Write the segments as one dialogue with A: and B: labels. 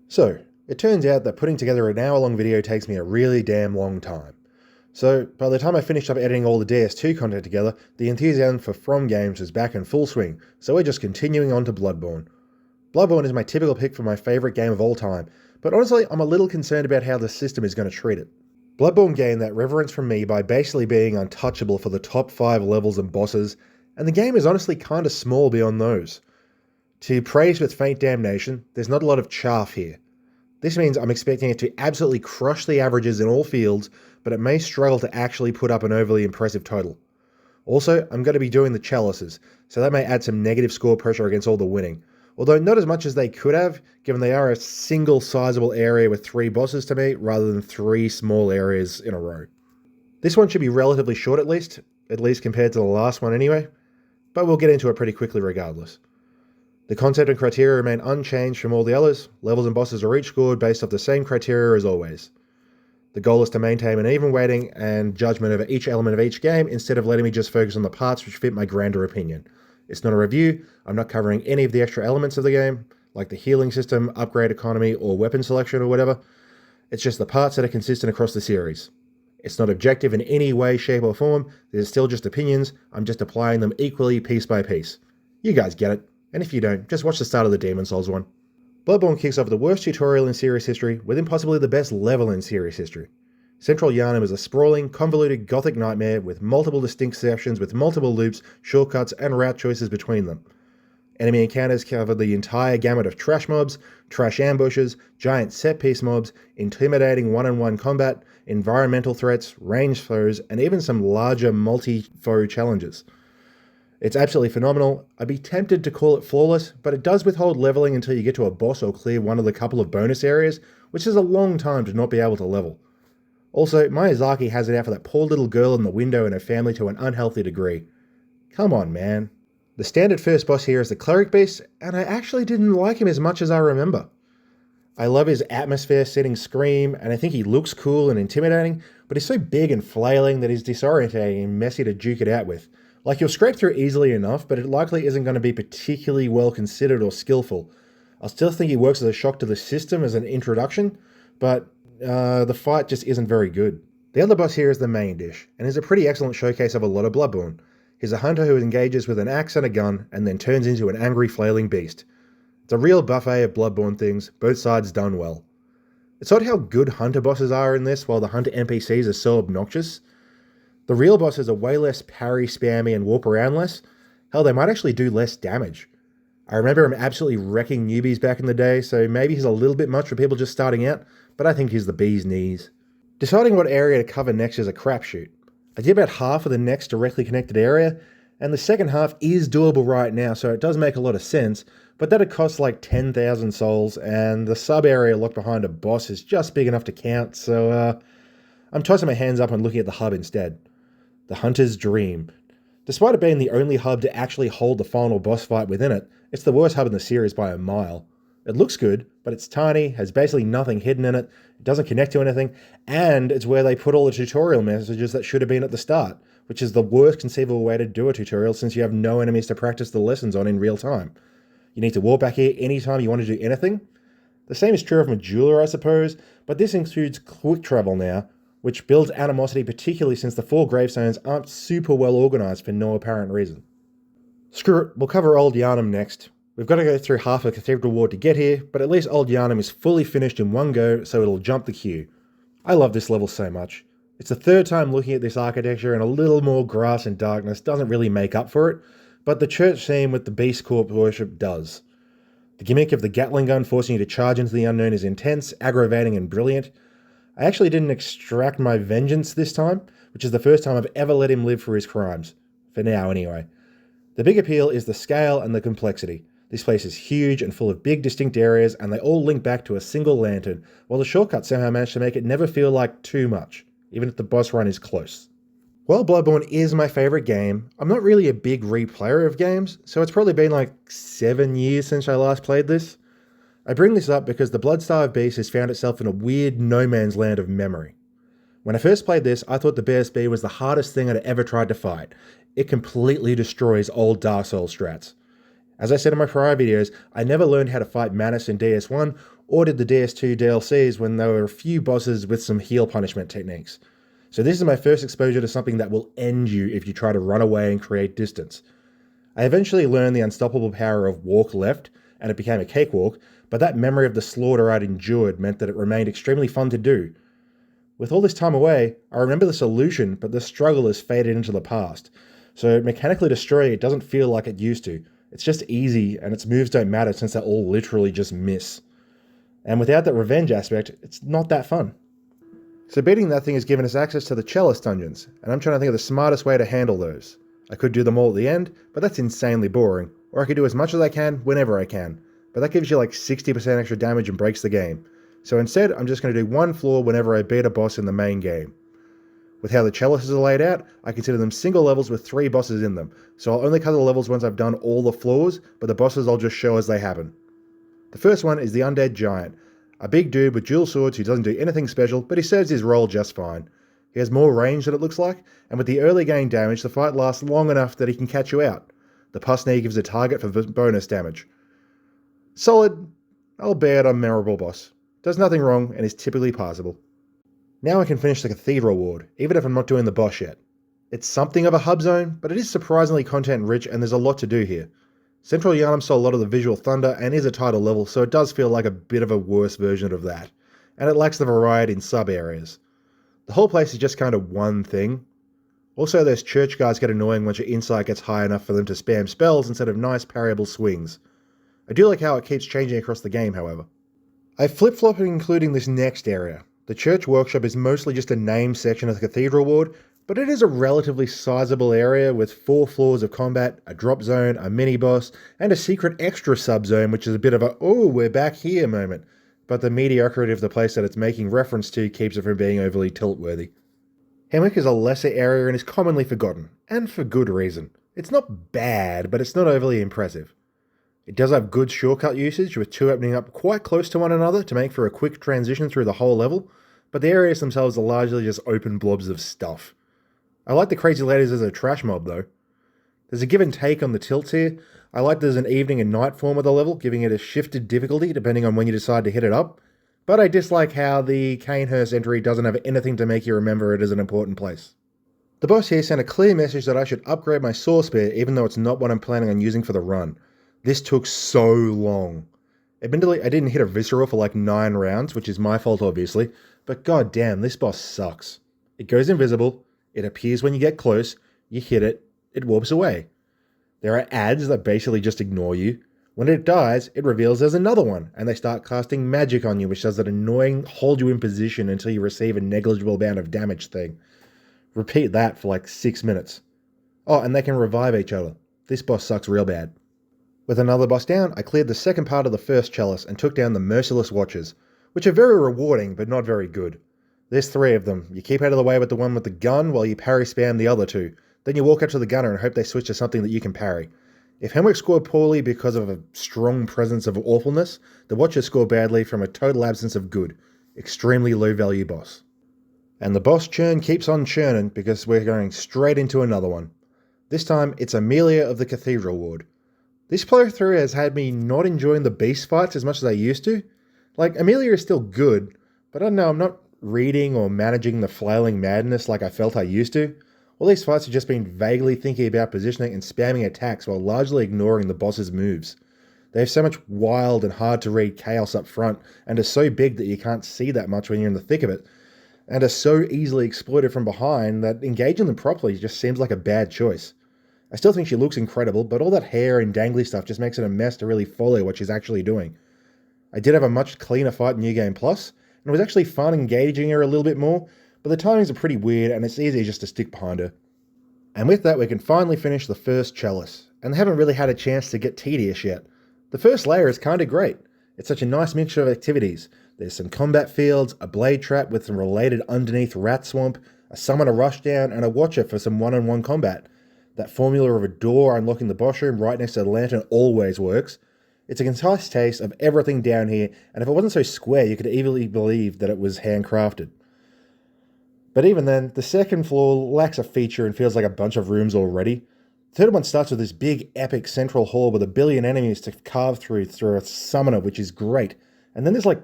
A: So, it turns out that putting together an hour-long video takes me a really damn long time. So, by the time I finished up editing all the DS2 content together, the enthusiasm for From Games was back in full swing, so we're just continuing on to Bloodborne. Bloodborne is my typical pick for my favourite game of all time, but honestly, I'm a little concerned about how the system is going to treat it. Bloodborne gained that reverence from me by basically being untouchable for the top 5 levels and bosses, and the game is honestly kinda small beyond those. To praise with faint damnation, there's not a lot of chaff here. This means I'm expecting it to absolutely crush the averages in all fields, but it may struggle to actually put up an overly impressive total. Also, I'm going to be doing the chalices, so that may add some negative score pressure against all the winning. Although not as much as they could have, given they are a single sizable area with 3 bosses to meet, rather than 3 small areas in a row. This one should be relatively short at least compared to the last one anyway, but we'll get into it pretty quickly regardless. The concept and criteria remain unchanged from all the others. Levels and bosses are each scored based off the same criteria as always. The goal is to maintain an even weighting and judgment over each element of each game instead of letting me just focus on the parts which fit my grander opinion. It's not a review, I'm not covering any of the extra elements of the game, like the healing system, upgrade economy, or weapon selection or whatever. It's just the parts that are consistent across the series. It's not objective in any way, shape, or form. They're still just opinions. I'm just applying them equally piece by piece. You guys get it. And if you don't, just watch the start of the Demon Souls one. Bloodborne kicks off the worst tutorial in series history, within possibly the best level in series history. Central Yharnam is a sprawling, convoluted gothic nightmare with multiple distinct sections with multiple loops, shortcuts, and route choices between them. Enemy encounters cover the entire gamut of trash mobs, trash ambushes, giant set-piece mobs, intimidating one-on-one combat, environmental threats, ranged foes, and even some larger multi-foe challenges. It's absolutely phenomenal. I'd be tempted to call it flawless, but it does withhold leveling until you get to a boss or clear one of the couple of bonus areas, which is a long time to not be able to level. Also, Miyazaki has it out for that poor little girl in the window and her family to an unhealthy degree. Come on, man. The standard first boss here is the Cleric Beast, and I actually didn't like him as much as I remember. I love his atmosphere-setting scream, and I think he looks cool and intimidating, but he's so big and flailing that he's disorientating and messy to duke it out with. Like, you'll scrape through easily enough, but it likely isn't going to be particularly well considered or skillful. I still think he works as a shock to the system as an introduction, but the fight just isn't very good. The other boss here is the main dish, and is a pretty excellent showcase of a lot of Bloodborne. He's a hunter who engages with an axe and a gun, and then turns into an angry flailing beast. It's a real buffet of Bloodborne things, both sides done well. It's odd how good hunter bosses are in this, while the hunter NPCs are so obnoxious. The real bosses are way less parry spammy and warp around less. Hell, they might actually do less damage. I remember him absolutely wrecking newbies back in the day, so maybe he's a little bit much for people just starting out, but I think he's the bee's knees. Deciding what area to cover next is a crapshoot. I did about half of the next directly connected area, and the second half is doable right now, so it does make a lot of sense, but that'd cost like 10,000 souls, and the sub-area locked behind a boss is just big enough to count, so I'm tossing my hands up and looking at the hub instead. The Hunter's Dream. Despite it being the only hub to actually hold the final boss fight within it, it's the worst hub in the series by a mile. It looks good, but it's tiny, has basically nothing hidden in it, it doesn't connect to anything, and it's where they put all the tutorial messages that should have been at the start, which is the worst conceivable way to do a tutorial since you have no enemies to practice the lessons on in real time. You need to walk back here anytime you want to do anything. The same is true of Majula, I suppose, but this includes quick travel now, which builds animosity particularly since the 4 gravestones aren't super well organised for no apparent reason. Screw it, we'll cover Old Yharnam next. We've got to go through half a Cathedral Ward to get here, but at least Old Yharnam is fully finished in one go, so it'll jump the queue. I love this level so much. It's the third time looking at this architecture, and a little more grass and darkness doesn't really make up for it, but the church theme with the Beast Corp worship does. The gimmick of the Gatling gun forcing you to charge into the unknown is intense, aggravating, and brilliant. I actually didn't extract my vengeance this time, which is the first time I've ever let him live for his crimes. For now, anyway. The big appeal is the scale and the complexity. This place is huge and full of big distinct areas, and they all link back to a single lantern, while the shortcuts somehow manage to make it never feel like too much, even if the boss run is close. While Bloodborne is my favourite game, I'm not really a big replayer of games, so it's probably been like 7 years since I last played this. I bring this up because the Bloodstarved Beast has found itself in a weird no man's land of memory. When I first played this, I thought the BSB was the hardest thing I'd ever tried to fight. It completely destroys old Dark Souls strats. As I said in my prior videos, I never learned how to fight Manus in DS1 or did the DS2 DLCs when there were a few bosses with some heal punishment techniques. So this is my first exposure to something that will end you if you try to run away and create distance. I eventually learned the unstoppable power of walk left, and it became a cakewalk, but that memory of the slaughter I'd endured meant that it remained extremely fun to do. With all this time away, I remember the solution, but the struggle has faded into the past. So mechanically destroying it doesn't feel like it used to. It's just easy, and its moves don't matter since they're all literally just miss. And without that revenge aspect, it's not that fun. So beating that thing has given us access to the Chalice dungeons, and I'm trying to think of the smartest way to handle those. I could do them all at the end, but that's insanely boring. Or I could do as much as I can, whenever I can. But that gives you like 60% extra damage and breaks the game. So instead, I'm just going to do one floor whenever I beat a boss in the main game. With how the chalices are laid out, I consider them single levels with 3 bosses in them, so I'll only cover the levels once I've done all the floors, but the bosses I'll just show as they happen. The first one is the Undead Giant, a big dude with dual swords who doesn't do anything special, but he serves his role just fine. He has more range than it looks like, and with the early game damage, the fight lasts long enough that he can catch you out. The pus knee gives a target for bonus damage. Solid, albeit unmemorable boss. Does nothing wrong and is typically passable. Now I can finish the Cathedral Ward, even if I'm not doing the boss yet. It's something of a hub zone, but it is surprisingly content rich and there's a lot to do here. Central Yharnam saw a lot of the visual thunder and is a title level, so it does feel like a bit of a worse version of that, and it lacks the variety in sub-areas. The whole place is just kind of one thing. Also, those church guards get annoying once your insight gets high enough for them to spam spells instead of nice parryable swings. I do like how it keeps changing across the game, however. I flip-flop including this next area. The church workshop is mostly just a name section of the Cathedral Ward, but it is a relatively sizable area with 4 floors of combat, a drop zone, a mini-boss, and a secret extra sub-zone which is a bit of a "oh, we're back here" moment, but the mediocrity of the place that it's making reference to keeps it from being overly tilt-worthy. Hemwick is a lesser area and is commonly forgotten, and for good reason. It's not bad, but it's not overly impressive. It does have good shortcut usage, with 2 opening up quite close to one another to make for a quick transition through the whole level, but the areas themselves are largely just open blobs of stuff. I like the crazy ladies as a trash mob though. There's a give and take on the tilts here. I like there's an evening and night form of the level, giving it a shifted difficulty depending on when you decide to hit it up, but I dislike how the Canehurst entry doesn't have anything to make you remember it as an important place. The boss here sent a clear message that I should upgrade my Saw Spear even though it's not what I'm planning on using for the run. This took so long. Admittedly, I didn't hit a visceral for like 9 rounds, which is my fault obviously, but god damn, this boss sucks. It goes invisible, it appears when you get close, you hit it, it warps away. There are ads that basically just ignore you. When it dies, it reveals there's another one, and they start casting magic on you, which does that annoying hold you in position until you receive a negligible amount of damage thing. Repeat that for like 6 minutes. Oh, and they can revive each other. This boss sucks real bad. With another boss down, I cleared the second part of the first chalice and took down the Merciless Watchers, which are very rewarding but not very good. There's 3 of them. You keep out of the way with the one with the gun while you parry spam the other 2. Then you walk up to the gunner and hope they switch to something that you can parry. If Hemwick scored poorly because of a strong presence of awfulness, the Watchers score badly from a total absence of good. Extremely low value boss. And the boss churn keeps on churning because we're going straight into another one. This time it's Amelia of the Cathedral Ward. This playthrough has had me not enjoying the beast fights as much as I used to. Like, Amelia is still good, but I don't know, I'm not reading or managing the flailing madness like I felt I used to. All these fights have just been vaguely thinking about positioning and spamming attacks while largely ignoring the boss's moves. They have so much wild and hard to read chaos up front, and are so big that you can't see that much when you're in the thick of it, and are so easily exploited from behind that engaging them properly just seems like a bad choice. I still think she looks incredible, but all that hair and dangly stuff just makes it a mess to really follow what she's actually doing. I did have a much cleaner fight in New Game Plus, and it was actually fun engaging her a little bit more, but the timings are pretty weird and it's easy just to stick behind her. And with that we can finally finish the first chalice, and they haven't really had a chance to get tedious yet. The first layer is kinda great. It's such a nice mixture of activities. There's some combat fields, a blade trap with some related underneath rat swamp, a summoner rushdown, and a watcher for some one-on-one combat. That formula of a door unlocking the boss room right next to the lantern always works. It's a concise taste of everything down here, and if it wasn't so square, you could easily believe that it was handcrafted. But even then, the second floor lacks a feature and feels like a bunch of rooms already. The third one starts with this big, epic central hall with a billion enemies to carve through a summoner, which is great, And then there's like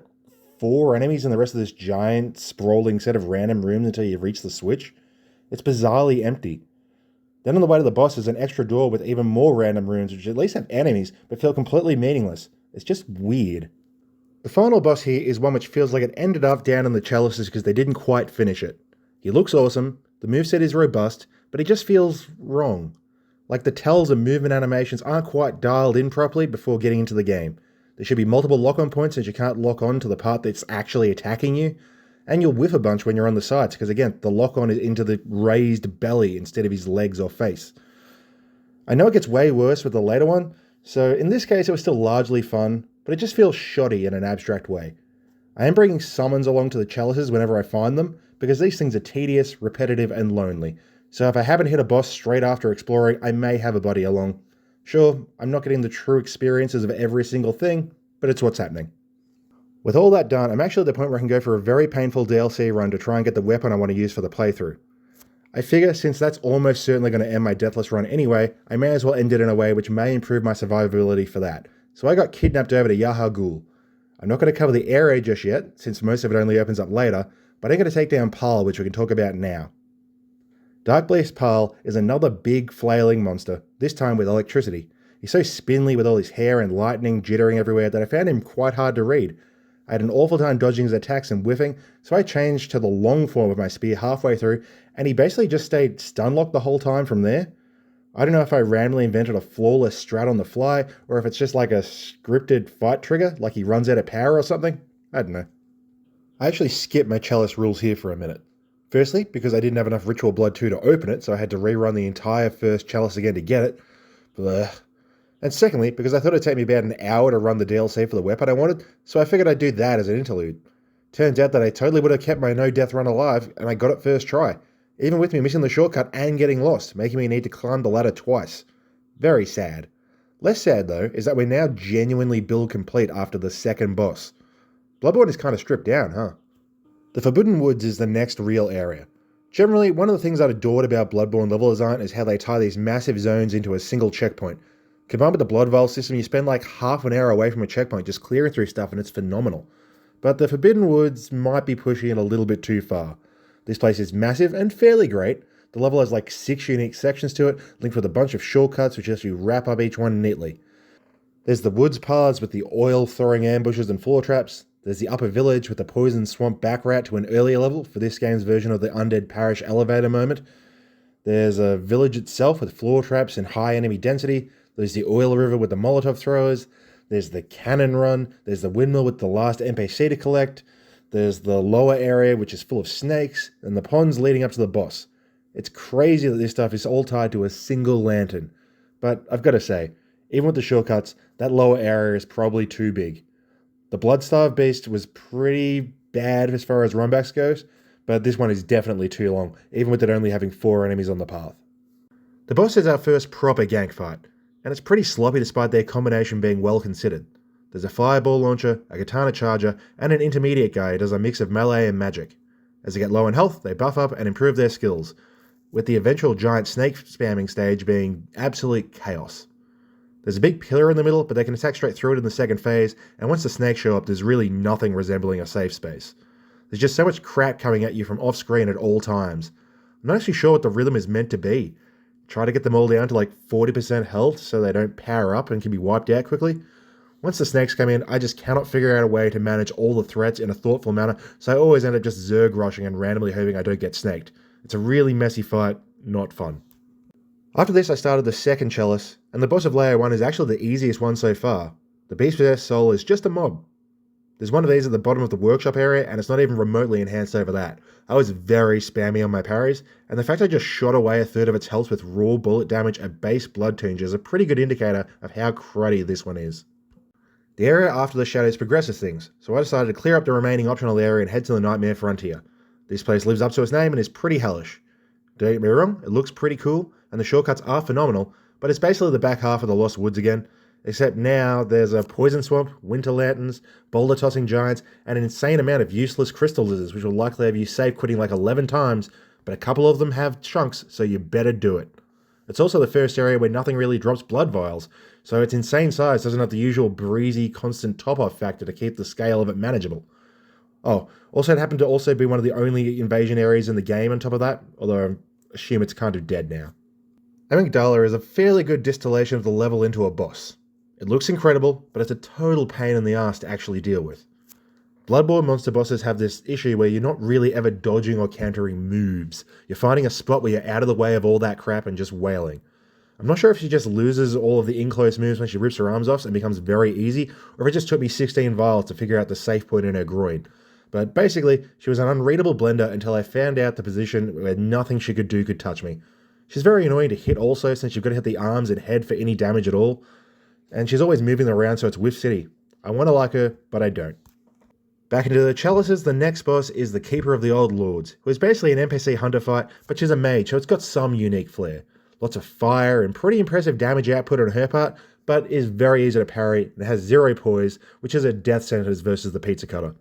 A: 4 enemies in the rest of this giant, sprawling set of random rooms until you reach the switch. It's bizarrely empty. Then on the way to the boss is an extra door with even more random rooms, which at least have enemies, but feel completely meaningless. It's just weird. The final boss here is one which feels like it ended up down in the chalices because they didn't quite finish it. He looks awesome, the moveset is robust, but he just feels wrong. Like the tells and movement animations aren't quite dialed in properly before getting into the game. There should be multiple lock-on points since you can't lock on to the part that's actually attacking you, and you'll whiff a bunch when you're on the sides because again, the lock-on is into the raised belly instead of his legs or face. I know it gets way worse with the later one, so in this case it was still largely fun, but it just feels shoddy in an abstract way. I am bringing summons along to the chalices whenever I find them, because these things are tedious, repetitive, and lonely. So if I haven't hit a boss straight after exploring, I may have a buddy along. Sure, I'm not getting the true experiences of every single thing, but it's what's happening. With all that done, I'm actually at the point where I can go for a very painful DLC run to try and get the weapon I want to use for the playthrough. I figure since that's almost certainly going to end my deathless run anyway, I may as well end it in a way which may improve my survivability for that. So I got kidnapped over to Yaha Ghul. I'm not going to cover the area just yet, since most of it only opens up later, but I'm going to take down Pal, which we can talk about now. Darkblaze Pal is another big flailing monster, this time with electricity. He's so spindly with all his hair and lightning jittering everywhere that I found him quite hard to read. I had an awful time dodging his attacks and whiffing, so I changed to the long form of my spear halfway through, and he basically just stayed stun-locked the whole time from there. I don't know if I randomly invented a flawless strat on the fly, or if it's just like a scripted fight trigger, like he runs out of power or something. I don't know. I actually skipped my chalice rules here for a minute. Firstly, because I didn't have enough Ritual Blood 2 to open it, so I had to rerun the entire first chalice again to get it. Blech. And secondly, because I thought it'd take me about an hour to run the DLC for the weapon I wanted, so I figured I'd do that as an interlude. Turns out that I totally would have kept my no-death run alive, and I got it first try, even with me missing the shortcut and getting lost, making me need to climb the ladder twice. Very sad. Less sad, though, is that we're now genuinely build complete after the second boss. Bloodborne is kind of stripped down, huh? The Forbidden Woods is the next real area. Generally, one of the things I've adored about Bloodborne level design is how they tie these massive zones into a single checkpoint. Combined with the Blood Vial system, you spend like half an hour away from a checkpoint just clearing through stuff and it's phenomenal. But the Forbidden Woods might be pushing it a little bit too far. This place is massive and fairly great. The level has like 6 unique sections to it, linked with a bunch of shortcuts which lets you wrap up each one neatly. There's the woods paths with the oil-throwing ambushes and floor traps. There's the upper village with the poison swamp back route to an earlier level for this game's version of the Undead Parish elevator moment. There's a village itself with floor traps and high enemy density. There's the oil river with the Molotov throwers. There's the cannon run. There's the windmill with the last NPC to collect. There's the lower area which is full of snakes, and the ponds leading up to the boss. It's crazy that this stuff is all tied to a single lantern. But I've got to say, even with the shortcuts, that lower area is probably too big. The Bloodstarved Beast was pretty bad as far as runbacks goes, but this one is definitely too long, even with it only having 4 enemies on the path. The boss is our first proper gank fight, and it's pretty sloppy despite their combination being well considered. There's a fireball launcher, a katana charger, and an intermediate guy who does a mix of melee and magic. As they get low in health, they buff up and improve their skills, with the eventual giant snake spamming stage being absolute chaos. There's a big pillar in the middle, but they can attack straight through it in the second phase, and once the snakes show up, there's really nothing resembling a safe space. There's just so much crap coming at you from off-screen at all times. I'm not actually sure what the rhythm is meant to be. Try to get them all down to like 40% health so they don't power up and can be wiped out quickly. Once the snakes come in, I just cannot figure out a way to manage all the threats in a thoughtful manner, so I always end up just zerg rushing and randomly hoping I don't get snaked. It's a really messy fight, not fun. After this I started the second chalice, and the boss of layer 1 is actually the easiest one so far. The Beast-Possessed Soul is just a mob. There's one of these at the bottom of the workshop area, and it's not even remotely enhanced over that. I was very spammy on my parries, and the fact I just shot away a third of its health with raw bullet damage at base blood tinge is a pretty good indicator of how cruddy this one is. The area after the shadows progresses things, so I decided to clear up the remaining optional area and head to the Nightmare Frontier. This place lives up to its name and is pretty hellish. Don't get me wrong, it looks pretty cool, and the shortcuts are phenomenal, but it's basically the back half of the Lost Woods again, except now there's a poison swamp, winter lanterns, boulder-tossing giants, and an insane amount of useless crystal lizards, which will likely have you safe quitting like 11 times, but a couple of them have chunks, so you better do it. It's also the first area where nothing really drops blood vials, so its insane size doesn't have the usual breezy, constant top-off factor to keep the scale of it manageable. Oh, also it happened to also be one of the only invasion areas in the game on top of that, although I assume it's kind of dead now. Amygdala is a fairly good distillation of the level into a boss. It looks incredible, but it's a total pain in the ass to actually deal with. Bloodborne monster bosses have this issue where you're not really ever dodging or countering moves. You're finding a spot where you're out of the way of all that crap and just wailing. I'm not sure if she just loses all of the in-close moves when she rips her arms off and becomes very easy, or if it just took me 16 vials to figure out the safe point in her groin. But basically, she was an unreadable blender until I found out the position where nothing she could do could touch me. She's very annoying to hit also, since you've got to hit the arms and head for any damage at all. And she's always moving around, so it's Whiff City. I want to like her, but I don't. Back into the chalices, the next boss is the Keeper of the Old Lords, who is basically an NPC hunter fight, but she's a mage, so it's got some unique flair. Lots of fire and pretty impressive damage output on her part, but is very easy to parry and has 0 poise, which is a death sentence versus the pizza cutter.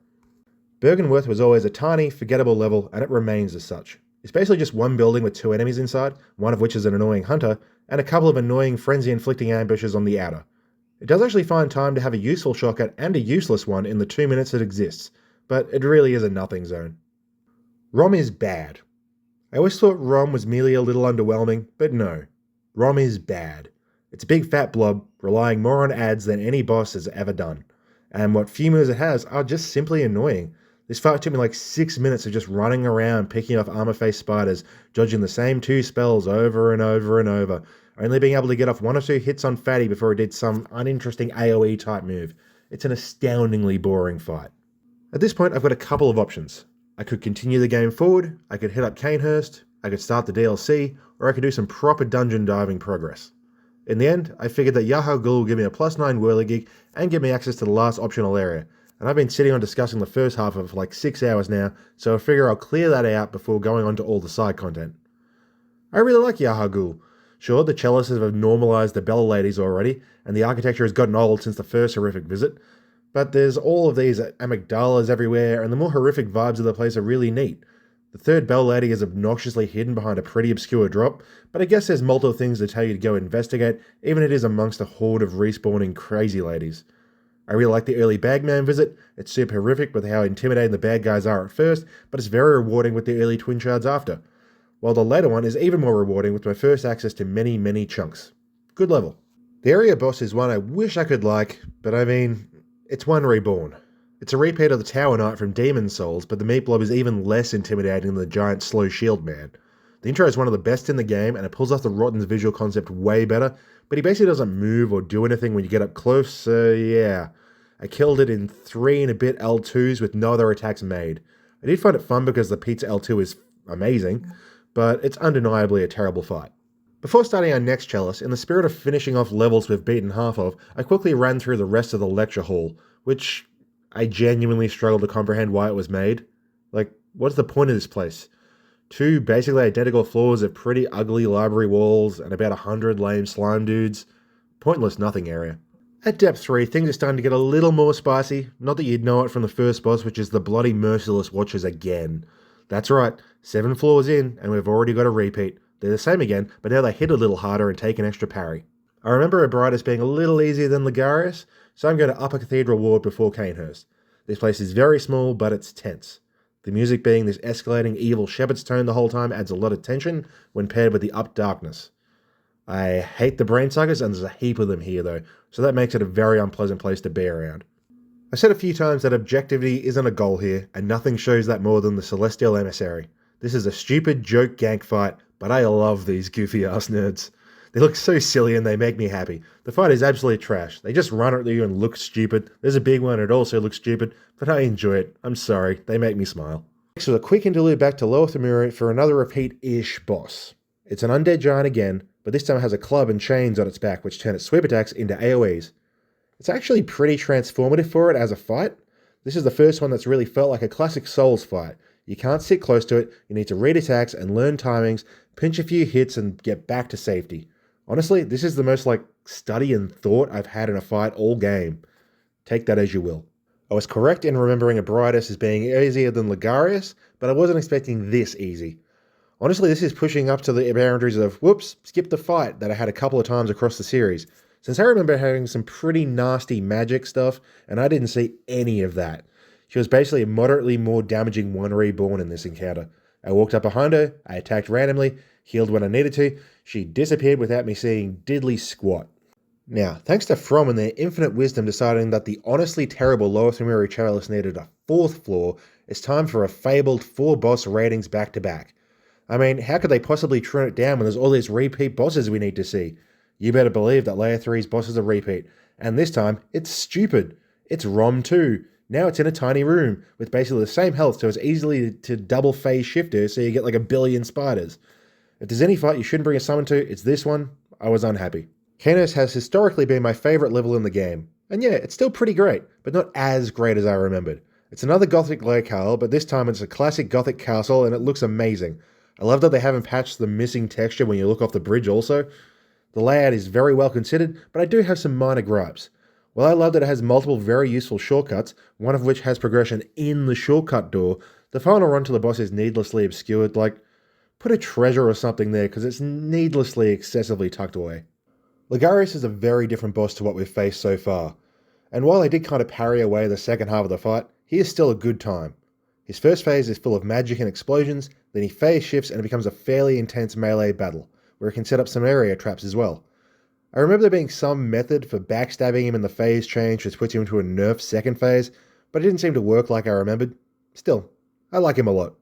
A: Bergenworth was always a tiny, forgettable level, and it remains as such. It's basically just one building with 2 enemies inside, one of which is an annoying hunter, and a couple of annoying frenzy-inflicting ambushes on the outer. It does actually find time to have a useful shortcut and a useless one in the 2 minutes it exists, but it really is a nothing zone. ROM is bad. I always thought ROM was merely a little underwhelming, but no. ROM is bad. It's a big fat blob, relying more on ads than any boss has ever done. And what few moves it has are just simply annoying. This fight took me like 6 minutes of just running around picking off armor-faced spiders, dodging the same 2 spells over and over and over, only being able to get off 1 or 2 hits on Fatty before it did some uninteresting AoE type move. It's an astoundingly boring fight. At this point, I've got a couple of options. I could continue the game forward, I could hit up Canehurst, I could start the DLC, or I could do some proper dungeon diving progress. In the end, I figured that Yahoo will give me a +9 whirligig and give me access to the last optional area, and I've been sitting on discussing the first half of it for like 6 hours now, so I figure I'll clear that out before going on to all the side content. I really like Yahoo. Sure, the chalices have normalised the Bella ladies already, and the architecture has gotten old since the first horrific visit, but there's all of these amygdalas everywhere, and the more horrific vibes of the place are really neat. The third Bell Lady is obnoxiously hidden behind a pretty obscure drop, but I guess there's multiple things to tell you to go investigate, even if it is amongst a horde of respawning crazy ladies. I really like the early Bagman visit. It's super horrific with how intimidating the bad guys are at first, but it's very rewarding with the early Twin Shards after. While the later one is even more rewarding with my first access to many, many chunks. Good level. The area boss is one I wish I could like, but I mean, it's one reborn. It's a repeat of the Tower Knight from Demon's Souls, but the meat blob is even less intimidating than the giant slow shield man. The intro is one of the best in the game, and it pulls off the Rotten's visual concept way better, but he basically doesn't move or do anything when you get up close, so yeah. I killed it in 3 and a bit L2s with no other attacks made. I did find it fun because the pizza L2 is amazing, but it's undeniably a terrible fight. Before starting our next chalice, in the spirit of finishing off levels we've beaten half of, I quickly ran through the rest of the lecture hall, which I genuinely struggled to comprehend why it was made. Like, what's the point of this place? 2 basically identical floors of pretty ugly library walls and about 100 lame slime dudes. Pointless nothing area. At depth 3, things are starting to get a little more spicy, not that you'd know it from the first boss, which is the bloody merciless Watchers again. That's right, 7 floors in, and we've already got a repeat. They're the same again, but now they hit a little harder and take an extra parry. I remember Ebritus being a little easier than Ligarius, so I'm going to up a Cathedral Ward before Canehurst. This place is very small, but it's tense. The music being this escalating evil shepherd's tone the whole time adds a lot of tension when paired with the up darkness. I hate the brainsuckers, and there's a heap of them here though, so that makes it a very unpleasant place to be around. I said a few times that objectivity isn't a goal here, and nothing shows that more than the Celestial Emissary. This is a stupid joke gank fight, but I love these goofy ass nerds. They look so silly and they make me happy. The fight is absolutely trash. They just run at you and look stupid. There's a big one, it also looks stupid, but I enjoy it. I'm sorry, they make me smile. Next was a quick interlude back to Lower Thamura for another repeat-ish boss. It's an undead giant again, but this time it has a club and chains on its back which turn its sweep attacks into AoEs. It's actually pretty transformative for it as a fight. This is the first one that's really felt like a classic Souls fight. You can't sit close to it, you need to read attacks and learn timings, pinch a few hits and get back to safety. Honestly, this is the most study and thought I've had in a fight all game. Take that as you will. I was correct in remembering Ebritus as being easier than Ligarius, but I wasn't expecting this easy. Honestly, this is pushing up to the boundaries of, whoops, skip the fight that I had a couple of times across the series, since I remember having some pretty nasty magic stuff, and I didn't see any of that. She was basically a moderately more damaging one reborn in this encounter. I walked up behind her, I attacked randomly, healed when I needed to, she disappeared without me seeing diddly squat. Now, thanks to From and their infinite wisdom deciding that the honestly terrible Lower Thumiri Chalice needed a fourth floor, it's time for a fabled 4 boss ratings back to back. I mean, how could they possibly trim it down when there's all these repeat bosses we need to see? You better believe that Layer 3's bosses are repeat, and this time, it's stupid. It's ROM 2. Now it's in a tiny room, with basically the same health, so it's easily to double phase shifter, so you get like a billion spiders. If there's any fight you shouldn't bring a summon to, it's this one. I was unhappy. Kanos has historically been my favourite level in the game, and yeah, it's still pretty great, but not as great as I remembered. It's another Gothic locale, but this time it's a classic Gothic castle, and it looks amazing. I love that they haven't patched the missing texture when you look off the bridge also. The layout is very well considered, but I do have some minor gripes. While I love that it has multiple very useful shortcuts, one of which has progression in the shortcut door, the final run to the boss is needlessly obscured, like, put a treasure or something there because it's needlessly excessively tucked away. Ligarius is a very different boss to what we've faced so far, and while I did kind of parry away the second half of the fight, he is still a good time. His first phase is full of magic and explosions, then he phase shifts and it becomes a fairly intense melee battle, where he can set up some area traps as well. I remember there being some method for backstabbing him in the phase change which puts him into a nerfed second phase, but it didn't seem to work like I remembered. Still, I like him a lot.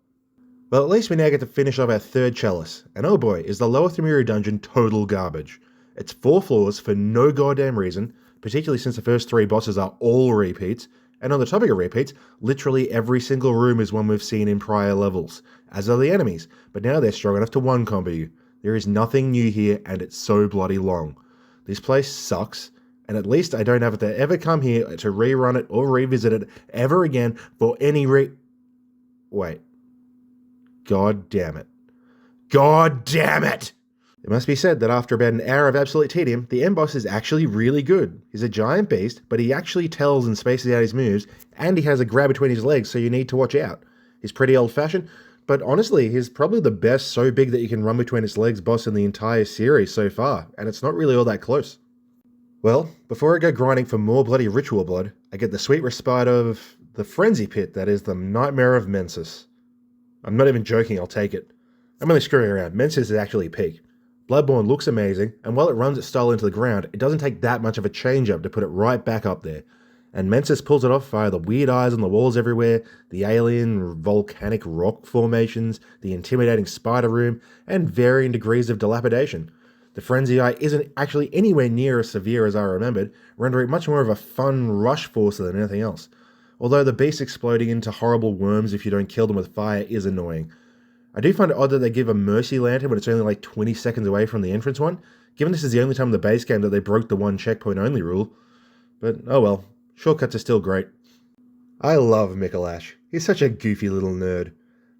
A: Well, at least we now get to finish off our third chalice, and oh boy, is the Lower Thumiri dungeon total garbage. It's 4 floors for no goddamn reason, particularly since the first 3 bosses are all repeats, and on the topic of repeats, literally every single room is one we've seen in prior levels, as are the enemies, but now they're strong enough to one-combo you. There is nothing new here, and it's so bloody long. This place sucks, and at least I don't have to ever come here to rerun it or revisit it ever again for any Wait. God damn it. God damn it! It must be said that after about an hour of absolute tedium, the end boss is actually really good. He's a giant beast, but he actually tells and spaces out his moves, and he has a grab between his legs, so you need to watch out. He's pretty old-fashioned, but honestly, he's probably the best so big that you can run between its legs boss in the entire series so far, and it's not really all that close. Well, before I go grinding for more bloody ritual blood, I get the sweet respite of the frenzy pit that is the Nightmare of Mensis. I'm not even joking, I'll take it. I'm only screwing around, Mensis is actually peak. Bloodborne looks amazing, and while it runs its style into the ground, it doesn't take that much of a change-up to put it right back up there. And Mensis pulls it off via the weird eyes on the walls everywhere, the alien volcanic rock formations, the intimidating spider room, and varying degrees of dilapidation. The frenzy eye isn't actually anywhere near as severe as I remembered, rendering it much more of a fun rush forcer than anything else. Although the beasts exploding into horrible worms if you don't kill them with fire is annoying. I do find it odd that they give a Mercy Lantern when it's only like 20 seconds away from the entrance one, given this is the only time in the base game that they broke the one checkpoint only rule. But oh well, shortcuts are still great. I love Mikolash. He's such a goofy little nerd.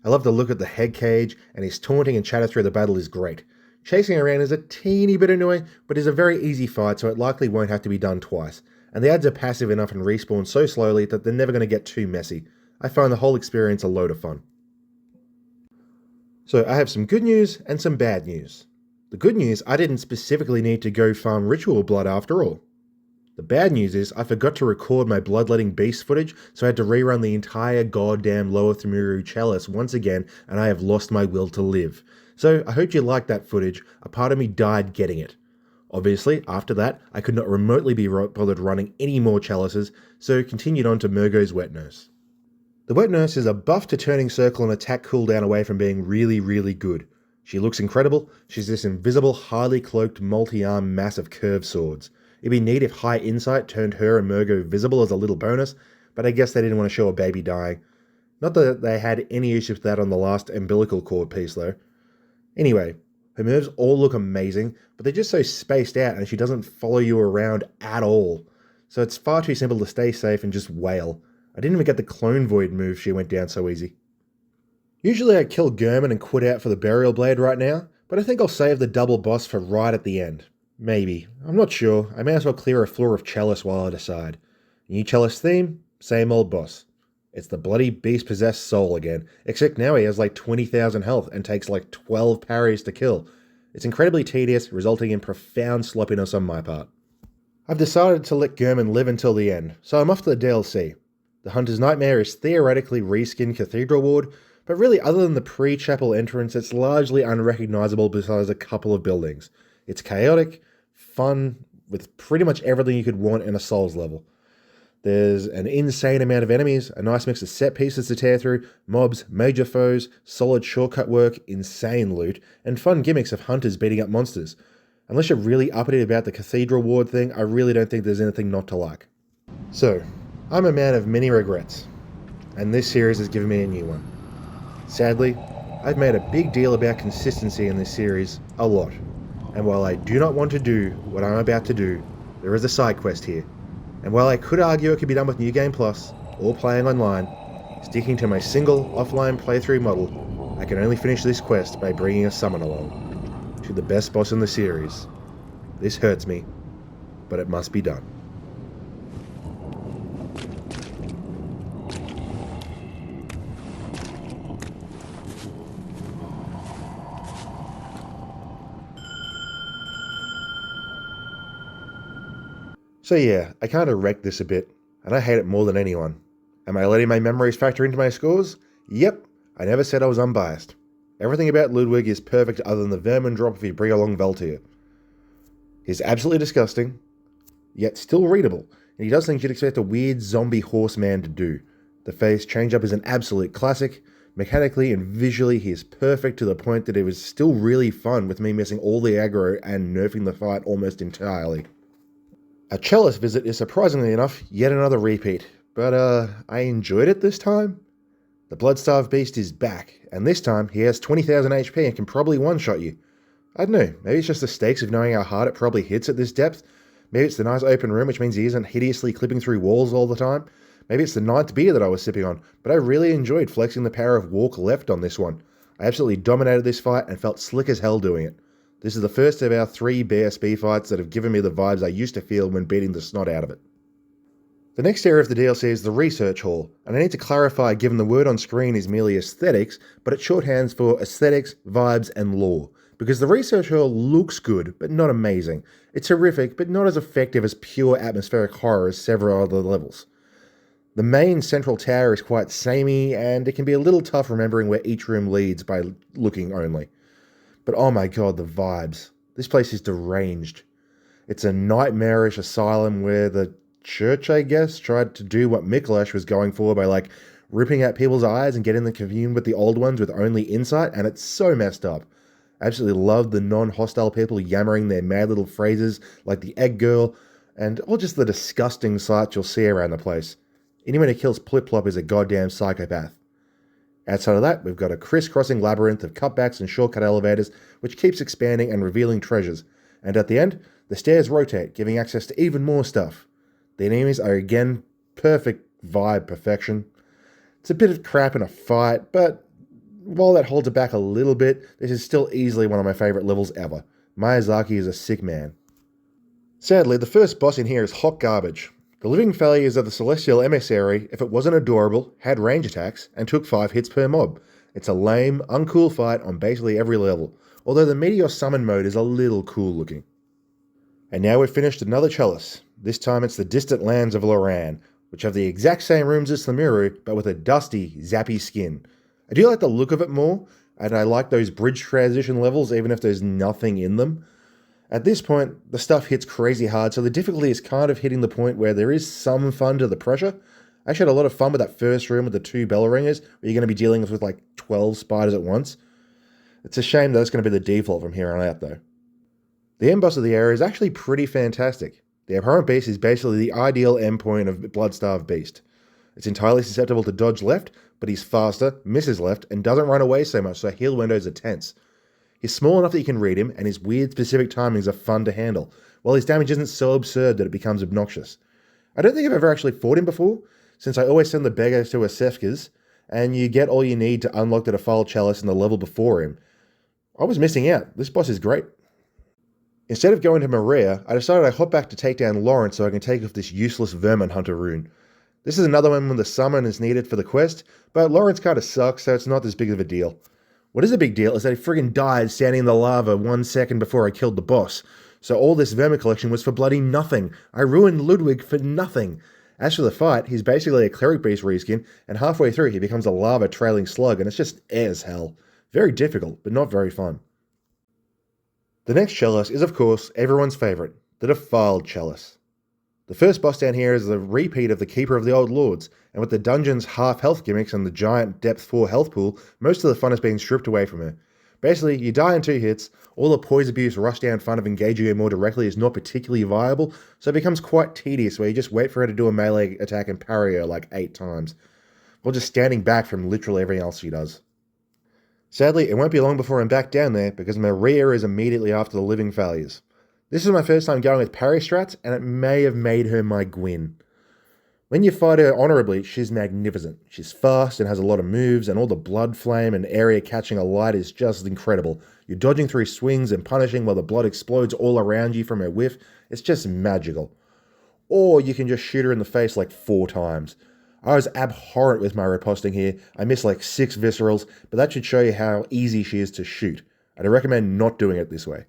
A: I love the look at the head cage, and his taunting and chatter through the battle is great. Chasing around is a teeny bit annoying, but is a very easy fight, so it likely won't have to be done twice. And the ads are passive enough and respawn so slowly that they're never going to get too messy. I find the whole experience a load of fun. So I have some good news and some bad news. The good news, I didn't specifically need to go farm ritual blood after all. The bad news is I forgot to record my bloodletting beast footage, so I had to rerun the entire goddamn Lower Thumiri Chalice once again, and I have lost my will to live. So I hope you liked that footage. A part of me died getting it. Obviously, after that, I could not remotely be bothered running any more chalices, so continued on to Murgo's Wet Nurse. The Wet Nurse is a buff to turning circle and attack cooldown away from being really, really good. She looks incredible. She's this invisible, highly cloaked, multi-arm mass of curved swords. It'd be neat if High Insight turned her and Murgo visible as a little bonus, but I guess they didn't want to show a baby dying. Not that they had any issues with that on the last umbilical cord piece though. Anyway, her moves all look amazing, but they're just so spaced out and she doesn't follow you around at all. So it's far too simple to stay safe and just wail. I didn't even get the Clone Void move, she went down so easy. Usually I'd kill Gurman and quit out for the Burial Blade right now, but I think I'll save the double boss for right at the end. Maybe. I'm not sure. I may as well clear a floor of Chalice while I decide. New Chalice theme, same old boss. It's the bloody beast-possessed soul again, except now he has like 20,000 health and takes like 12 parries to kill. It's incredibly tedious, resulting in profound sloppiness on my part. I've decided to let Gurman live until the end, so I'm off to the DLC. The Hunter's Nightmare is theoretically reskinned Cathedral Ward, but really other than the pre-chapel entrance, it's largely unrecognisable besides a couple of buildings. It's chaotic, fun, with pretty much everything you could want in a Souls level. There's an insane amount of enemies, a nice mix of set pieces to tear through, mobs, major foes, solid shortcut work, insane loot, and fun gimmicks of hunters beating up monsters. Unless you're really uppity about the Cathedral Ward thing, I really don't think there's anything not to like. So, I'm a man of many regrets, and this series has given me a new one. Sadly, I've made a big deal about consistency in this series, a lot, and while I do not want to do what I'm about to do, there is a side quest here. And while I could argue it could be done with New Game Plus, or playing online, sticking to my single offline playthrough model, I can only finish this quest by bringing a summon along. To the best boss in the series. This hurts me, but it must be done. So yeah, I kinda wrecked this a bit, and I hate it more than anyone. Am I letting my memories factor into my scores? Yep, I never said I was unbiased. Everything about Ludwig is perfect other than the vermin drop if you bring along Valtyr. He's absolutely disgusting, yet still readable, and he does things you'd expect a weird zombie horseman to do. The face change-up is an absolute classic. Mechanically and visually he is perfect to the point that it was still really fun with me missing all the aggro and nerfing the fight almost entirely. A Chalice visit is surprisingly enough yet another repeat, but I enjoyed it this time. The Bloodstarved Beast is back, and this time he has 20,000 HP and can probably one-shot you. I don't know, maybe it's just the stakes of knowing how hard it probably hits at this depth. Maybe it's the nice open room which means he isn't hideously clipping through walls all the time. Maybe it's the ninth beer that I was sipping on, but I really enjoyed flexing the power of walk left on this one. I absolutely dominated this fight and felt slick as hell doing it. This is the first of our 3 BSB fights that have given me the vibes I used to feel when beating the snot out of it. The next area of the DLC is the Research Hall, and I need to clarify given the word on screen is merely aesthetics, but it shorthands for aesthetics, vibes, and lore. Because the Research Hall looks good, but not amazing. It's horrific, but not as effective as pure atmospheric horror as several other levels. The main central tower is quite samey, and it can be a little tough remembering where each room leads by looking only. But oh my god, the vibes. This place is deranged. It's a nightmarish asylum where the church, I guess, tried to do what Mikolash was going for by ripping out people's eyes and getting them commune with the old ones with only insight, and it's so messed up. I absolutely love the non-hostile people yammering their mad little phrases like the egg girl, and all just the disgusting sights you'll see around the place. Anyone who kills Plip-Plop is a goddamn psychopath. Outside of that, we've got a crisscrossing labyrinth of cutbacks and shortcut elevators, which keeps expanding and revealing treasures. And at the end, the stairs rotate, giving access to even more stuff. The enemies are again perfect vibe perfection. It's a bit of crap in a fight, but while that holds it back a little bit, this is still easily one of my favourite levels ever. Miyazaki is a sick man. Sadly, the first boss in here is hot garbage. The living failures of the Celestial Emissary, if it wasn't adorable, had range attacks, and took 5 hits per mob. It's a lame, uncool fight on basically every level, although the Meteor Summon mode is a little cool looking. And now we've finished another Chalice. This time it's the distant lands of Loran, which have the exact same rooms as Thamiru, but with a dusty, zappy skin. I do like the look of it more, and I like those bridge transition levels even if there's nothing in them. At this point, the stuff hits crazy hard, so the difficulty is kind of hitting the point where there is some fun to the pressure. I actually had a lot of fun with that first room with the 2 bell ringers, where you're going to be dealing with 12 spiders at once. It's a shame that's going to be the default from here on out, though. The end boss of the area is actually pretty fantastic. The Abhorrent Beast is basically the ideal endpoint of Bloodstarved Beast. It's entirely susceptible to dodge left, but he's faster, misses left, and doesn't run away so much, so heal windows are tense. He's small enough that you can read him, and his weird specific timings are fun to handle, while his damage isn't so absurd that it becomes obnoxious. I don't think I've ever actually fought him before, since I always send the beggar to Asefka's, and you get all you need to unlock the default Chalice in the level before him. I was missing out. This boss is great. Instead of going to Maria, I decided I'd hop back to take down Lawrence so I can take off this useless Vermin Hunter rune. This is another one when the summon is needed for the quest, but Lawrence kinda sucks, so it's not as big of a deal. What is a big deal is that he friggin' died standing in the lava 1 second before I killed the boss. So all this vermin collection was for bloody nothing. I ruined Ludwig for nothing. As for the fight, he's basically a cleric beast reskin, and halfway through he becomes a lava trailing slug, and it's just as hell. Very difficult, but not very fun. The next chalice is, of course, everyone's favourite, the Defiled Chalice. The first boss down here is a repeat of the Keeper of the Old Lords, and with the dungeon's half-health gimmicks and the giant depth 4 health pool, most of the fun is being stripped away from her. Basically, you die in 2 hits, all the poise abuse rush down fun of engaging her more directly is not particularly viable, so it becomes quite tedious where you just wait for her to do a melee attack and parry her like 8 times, while just standing back from literally everything else she does. Sadly, it won't be long before I'm back down there, because Maria is immediately after the living failures. This is my first time going with parry strats, and it may have made her my Gwyn. When you fight her honourably, she's magnificent. She's fast and has a lot of moves, and all the blood flame and area catching alight is just incredible. You're dodging through swings and punishing while the blood explodes all around you from her whiff. It's just magical. Or you can just shoot her in the face like 4 times. I was abhorrent with my riposting here. I missed like 6 viscerals, but that should show you how easy she is to shoot. I'd recommend not doing it this way.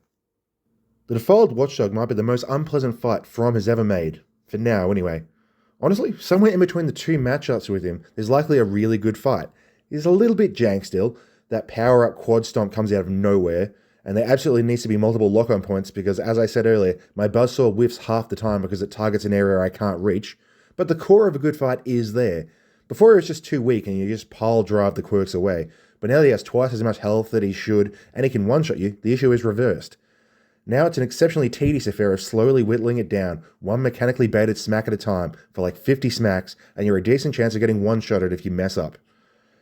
A: The Defiled Watchdog might be the most unpleasant fight From has ever made. For now, anyway. Honestly, somewhere in between the 2 matchups with him, there's likely a really good fight. He's a little bit jank still. That power-up quad stomp comes out of nowhere, and there absolutely needs to be multiple lock-on points because, as I said earlier, my buzzsaw whiffs half the time because it targets an area I can't reach. But the core of a good fight is there. Before he was just too weak and you just pile drive the quirks away, but now that he has twice as much health that he should, and he can one-shot you, the issue is reversed. Now it's an exceptionally tedious affair of slowly whittling it down, one mechanically baited smack at a time, for like 50 smacks, and you're a decent chance of getting one-shotted if you mess up.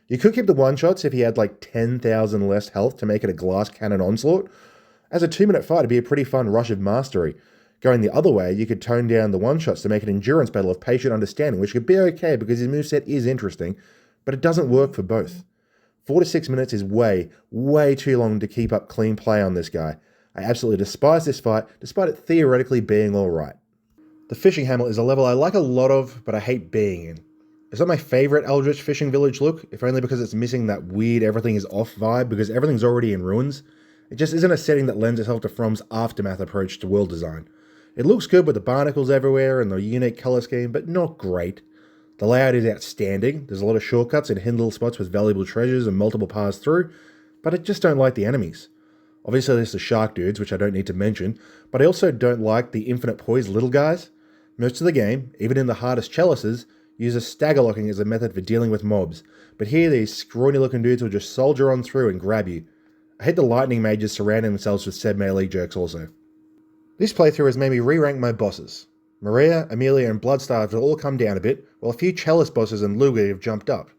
A: You could keep the one-shots if he had like 10,000 less health to make it a glass cannon onslaught. As a 2-minute fight, it'd be a pretty fun rush of mastery. Going the other way, you could tone down the one-shots to make an endurance battle of patient understanding, which could be okay because his moveset is interesting, but it doesn't work for both. 4 to 6 minutes is way, way too long to keep up clean play on this guy. I absolutely despise this fight, despite it theoretically being alright. The Fishing Hamlet is a level I like a lot of, but I hate being in. It's not my favourite Eldritch Fishing Village look, if only because it's missing that weird everything is off vibe because everything's already in ruins. It just isn't a setting that lends itself to From's Aftermath approach to world design. It looks good with the barnacles everywhere and the unique colour scheme, but not great. The layout is outstanding, there's a lot of shortcuts and hidden little spots with valuable treasures and multiple paths through, but I just don't like the enemies. Obviously there's the shark dudes, which I don't need to mention, but I also don't like the infinite poise little guys. Most of the game, even in the hardest chalices, uses stagger locking as a method for dealing with mobs, but here these scrawny looking dudes will just soldier on through and grab you. I hate the lightning mages surrounding themselves with said melee jerks also. This playthrough has made me re-rank my bosses. Maria, Amelia and Bloodstarved have all come down a bit, while a few chalice bosses and Ludwig have jumped up.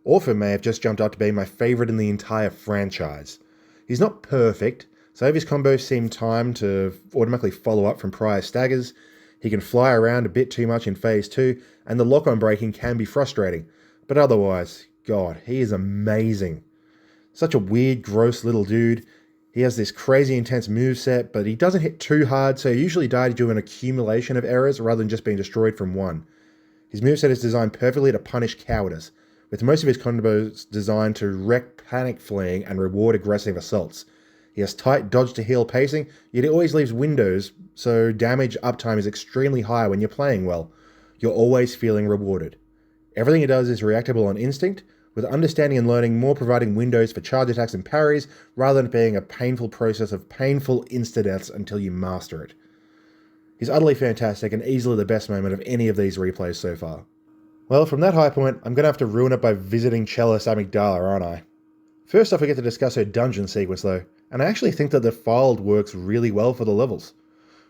A: Orphan may have just jumped up to being my favourite in the entire franchise. He's not perfect, some of his combos seem timed to automatically follow up from prior staggers, he can fly around a bit too much in phase 2, and the lock-on breaking can be frustrating, but otherwise, God, he is amazing. Such a weird, gross little dude. He has this crazy intense moveset, but he doesn't hit too hard, so he usually dies due to an accumulation of errors rather than just being destroyed from one. His moveset is designed perfectly to punish cowardice, with most of his combos designed to wreck panic fleeing and reward aggressive assaults. He has tight dodge to heal pacing, yet he always leaves windows, so damage uptime is extremely high when you're playing well. You're always feeling rewarded. Everything he does is reactable on instinct, with understanding and learning more providing windows for charge attacks and parries, rather than being a painful process of painful insta-deaths until you master it. He's utterly fantastic and easily the best moment of any of these replays so far. Well, from that high point, I'm going to have to ruin it by visiting Chalice Amygdala, aren't I? First off, we get to discuss her dungeon sequence though, and I actually think that the Defiled works really well for the levels.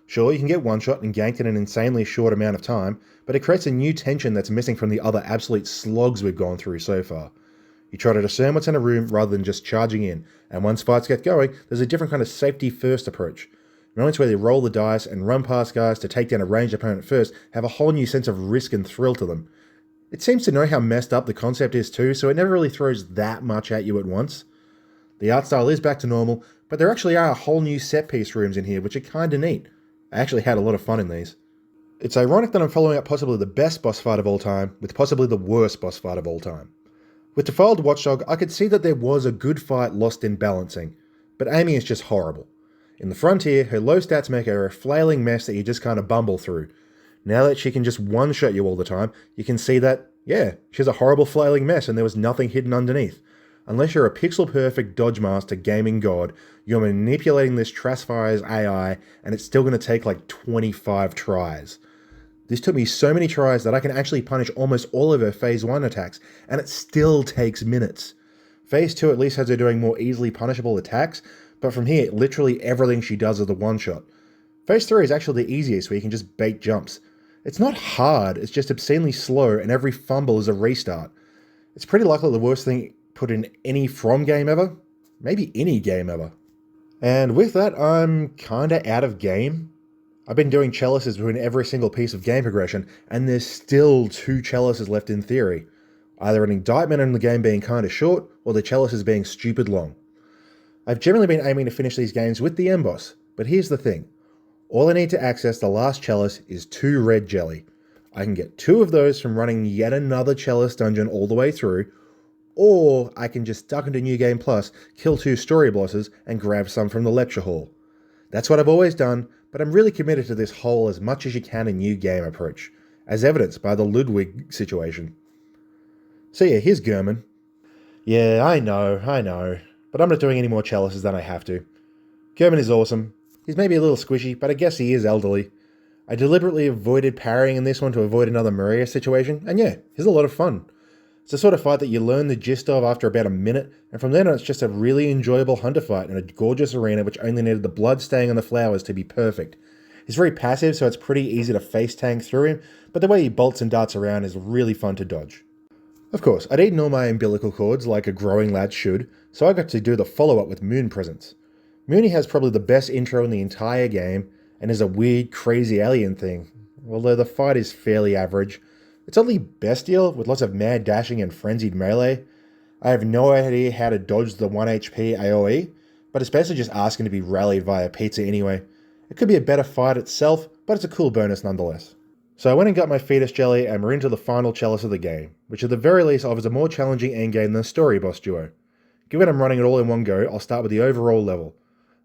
A: Sure, you can get one-shot and ganked in an insanely short amount of time, but it creates a new tension that's missing from the other absolute slogs we've gone through so far. You try to discern what's in a room rather than just charging in, and once fights get going, there's a different kind of safety-first approach. Moments where they roll the dice and run past guys to take down a ranged opponent first have a whole new sense of risk and thrill to them. It seems to know how messed up the concept is too, so it never really throws that much at you at once. The art style is back to normal, but there actually are whole new set-piece rooms in here which are kinda neat. I actually had a lot of fun in these. It's ironic that I'm following up possibly the best boss fight of all time with possibly the worst boss fight of all time. With Defiled Watchdog, I could see that there was a good fight lost in balancing, but Amy is just horrible. In the Frontier, her low stats make her a flailing mess that you just kind of bumble through. Now that she can just one-shot you all the time, you can see that, yeah, she's a horrible flailing mess and there was nothing hidden underneath. Unless you're a pixel-perfect dodge master gaming god, you're manipulating this Trasfire's AI and it's still going to take like 25 tries. This took me so many tries that I can actually punish almost all of her Phase 1 attacks, and it still takes minutes. Phase 2 at least has her doing more easily punishable attacks, but from here, literally everything she does is a one-shot. Phase 3 is actually the easiest, where you can just bait jumps. It's not hard, it's just obscenely slow, and every fumble is a restart. It's pretty likely the worst thing put in any From game ever. Maybe any game ever. And with that, I'm kinda out of game. I've been doing chalices between every single piece of game progression, and there's still 2 chalices left in theory. Either an indictment on the game being kinda short, or the chalices being stupid long. I've generally been aiming to finish these games with the end boss, but here's the thing. All I need to access the last chalice is 2 red jelly. I can get 2 of those from running yet another chalice dungeon all the way through, or I can just duck into New Game Plus, kill 2 story bosses, and grab some from the lecture hall. That's what I've always done, but I'm really committed to this whole as much as you can a new game approach, as evidenced by the Ludwig situation. So yeah, here's Gurman. Yeah, I know, but I'm not doing any more chalices than I have to. Gurman is awesome. He's maybe a little squishy, but I guess he is elderly. I deliberately avoided parrying in this one to avoid another Maria situation, and yeah, he's a lot of fun. It's the sort of fight that you learn the gist of after about a minute, and from then on it's just a really enjoyable hunter fight in a gorgeous arena which only needed the blood staying on the flowers to be perfect. He's very passive, so it's pretty easy to face tank through him, but the way he bolts and darts around is really fun to dodge. Of course, I'd eaten all my umbilical cords like a growing lad should, so I got to do the follow-up with Moon Presence. Mooney has probably the best intro in the entire game, and is a weird, crazy alien thing, although the fight is fairly average. It's only bestial, with lots of mad dashing and frenzied melee. I have no idea how to dodge the 1 HP AoE, but it's basically just asking to be rallied via pizza anyway. It could be a better fight itself, but it's a cool bonus nonetheless. So I went and got my fetus jelly and we're into the final chalice of the game, which at the very least offers a more challenging endgame than Story Boss Duo. Given I'm running it all in one go, I'll start with the overall level.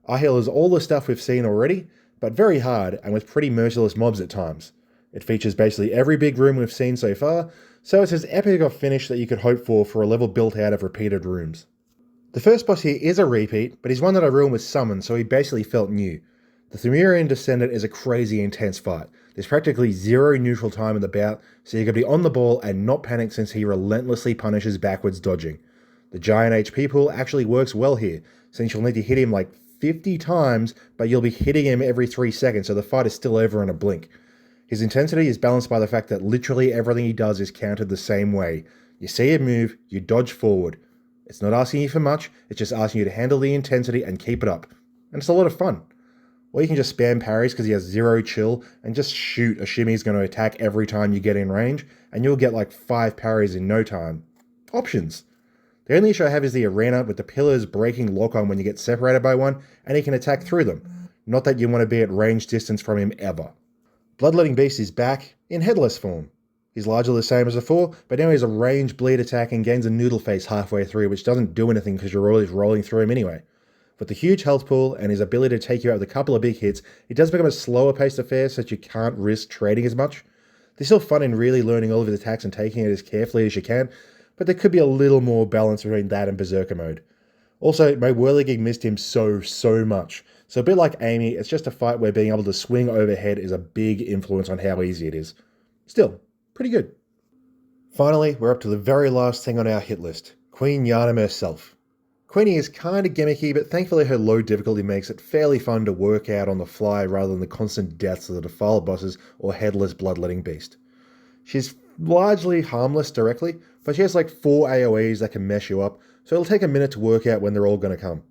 A: Ahil is all the stuff we've seen already, but very hard and with pretty merciless mobs at times. It features basically every big room we've seen so far, so it's as epic a finish that you could hope for a level built out of repeated rooms. The first boss here is a repeat, but he's one that I ruined with Summon, so he basically felt new. The Thumerian Descendant is a crazy intense fight. There's practically zero neutral time in the bout, so you can be on the ball and not panic since he relentlessly punishes backwards dodging. The giant HP pool actually works well here, since you'll need to hit him like 50 times, but you'll be hitting him every 3 seconds, so the fight is still over in a blink. His intensity is balanced by the fact that literally everything he does is counted the same way. You see him move, you dodge forward. It's not asking you for much, it's just asking you to handle the intensity and keep it up. And it's a lot of fun. Or you can just spam parries because he has zero chill and just shoot a shimmy he's going to attack every time you get in range, and you'll get like 5 parries in no time. Options. The only issue I have is the arena with the pillars breaking lock on when you get separated by one, and he can attack through them. Not that you want to be at range distance from him ever. Bloodletting Beast is back, in headless form. He's largely the same as before, but now he has a range bleed attack and gains a noodle face halfway through, which doesn't do anything because you're always rolling through him anyway. With the huge health pool and his ability to take you out with a couple of big hits, it does become a slower paced affair so that you can't risk trading as much. There's still fun in really learning all of his attacks and taking it as carefully as you can, but there could be a little more balance between that and Berserker mode. Also, my Whirligig missed him so much. So a bit like Amy, it's just a fight where being able to swing overhead is a big influence on how easy it is. Still, pretty good. Finally, we're up to the very last thing on our hit list, Queen Yharnam herself. Queenie is kinda gimmicky, but thankfully her low difficulty makes it fairly fun to work out on the fly rather than the constant deaths of the defiled bosses or headless bloodletting beast. She's largely harmless directly, but she has like 4 AoEs that can mess you up, so it'll take a minute to work out when they're all going to come.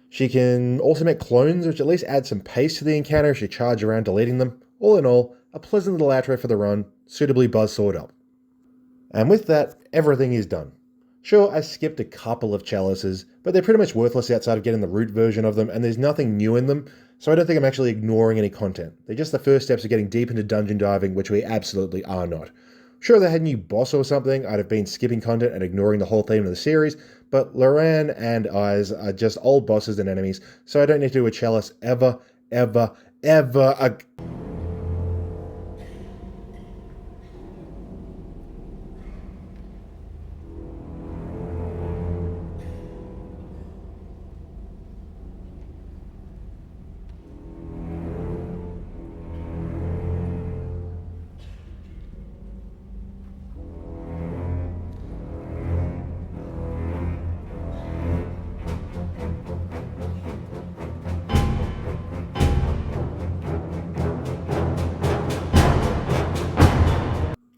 A: She can also make clones, which at least adds some pace to the encounter if you charge around deleting them. All in all, a pleasant little outro for the run, suitably buzzsawed up. And with that, everything is done. Sure, I skipped a couple of chalices, but they're pretty much worthless outside of getting the root version of them, and there's nothing new in them, so I don't think I'm actually ignoring any content. They're just the first steps of getting deep into dungeon diving, which we absolutely are not. Sure, if they had a new boss or something, I'd have been skipping content and ignoring the whole theme of the series, but Loran and Eyes are just old bosses and enemies, so I don't need to do a chalice ever, ever, ever again.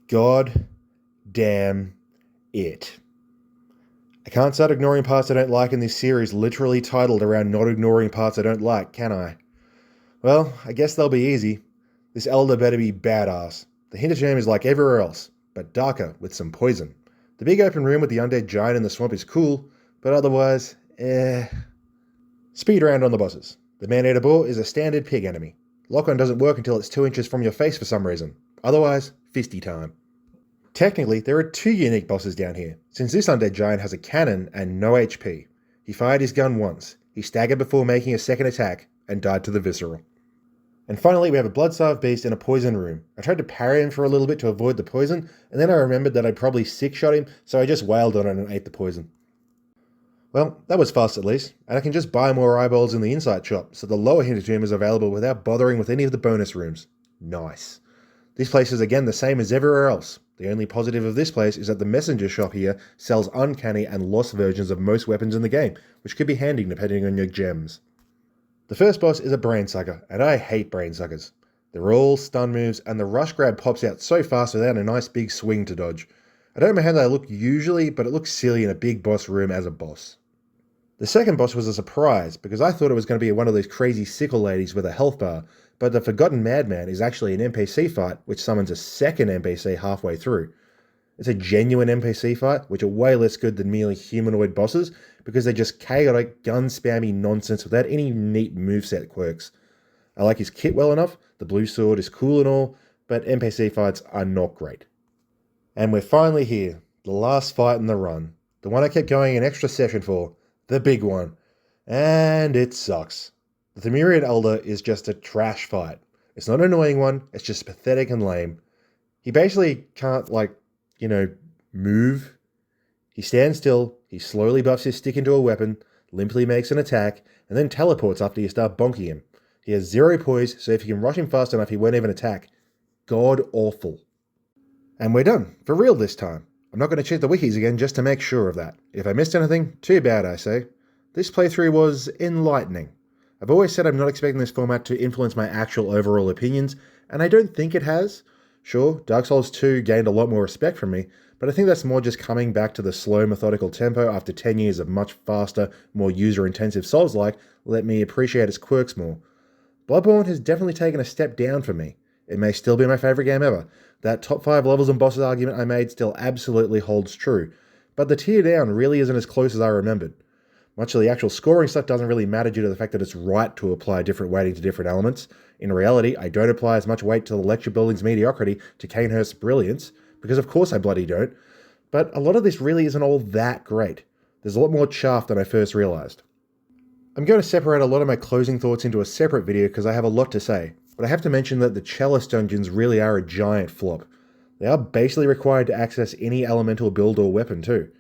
A: God damn it. I can't start ignoring parts I don't like in this series literally titled around not ignoring parts I don't like, can I? Well, I guess they'll be easy. This elder better be badass. The Hintergem is like everywhere else, but darker with some poison. The big open room with the undead giant in the swamp is cool, but otherwise, Speed round on the bosses. The man-eater boar is a standard pig enemy. Lock-on doesn't work until it's 2 inches from your face for some reason. Otherwise, fisty time. Technically, there are 2 unique bosses down here, since this undead giant has a cannon and no HP. He fired his gun once, he staggered before making a second attack, and died to the visceral. And finally, we have a blood-starved beast in a poison room. I tried to parry him for a little bit to avoid the poison, and then I remembered that I'd probably sick-shot him, so I just wailed on it and ate the poison. Well, that was fast at least, and I can just buy more eyeballs in the insight shop, so the lower Hintergem is available without bothering with any of the bonus rooms. Nice. This place is again the same as everywhere else. The only positive of this place is that the messenger shop here sells uncanny and lost versions of most weapons in the game, which could be handy depending on your gems. The first boss is a brain sucker, and I hate brain suckers. They're all stun moves, and the rush grab pops out so fast without a nice big swing to dodge. I don't know how they look usually, but it looks silly in a big boss room as a boss. The second boss was a surprise, because I thought it was going to be one of those crazy sickle ladies with a health bar, but the Forgotten Madman is actually an NPC fight which summons a second NPC halfway through. It's a genuine NPC fight, which are way less good than merely humanoid bosses, because they're just chaotic, gun-spammy nonsense without any neat moveset quirks. I like his kit well enough, the blue sword is cool and all, but NPC fights are not great. And we're finally here, the last fight in the run, the one I kept going an extra session for, the big one. And it sucks. The Themerian Elder is just a trash fight. It's not an annoying one, it's just pathetic and lame. He basically can't, move. He stands still, he slowly buffs his stick into a weapon, limply makes an attack, and then teleports after you start bonking him. He has 0 poise, so if you can rush him fast enough, he won't even attack. God awful. And we're done, for real this time. I'm not going to check the wikis again just to make sure of that. If I missed anything, too bad, I say. This playthrough was enlightening. I've always said I'm not expecting this format to influence my actual overall opinions, and I don't think it has. Sure, Dark Souls 2 gained a lot more respect from me, but I think that's more just coming back to the slow, methodical tempo after 10 years of much faster, more user-intensive Souls-like let me appreciate its quirks more. Bloodborne has definitely taken a step down for me. It may still be my favourite game ever. That top 5 levels and bosses argument I made still absolutely holds true, but the tier down really isn't as close as I remembered. Much of the actual scoring stuff doesn't really matter due to the fact that it's right to apply different weighting to different elements. In reality, I don't apply as much weight to the lecture building's mediocrity to Kanehurst's brilliance, because of course I bloody don't. But a lot of this really isn't all that great. There's a lot more chaff than I first realised. I'm going to separate a lot of my closing thoughts into a separate video because I have a lot to say, but I have to mention that the Chalice dungeons really are a giant flop. They are basically required to access any elemental build or weapon too.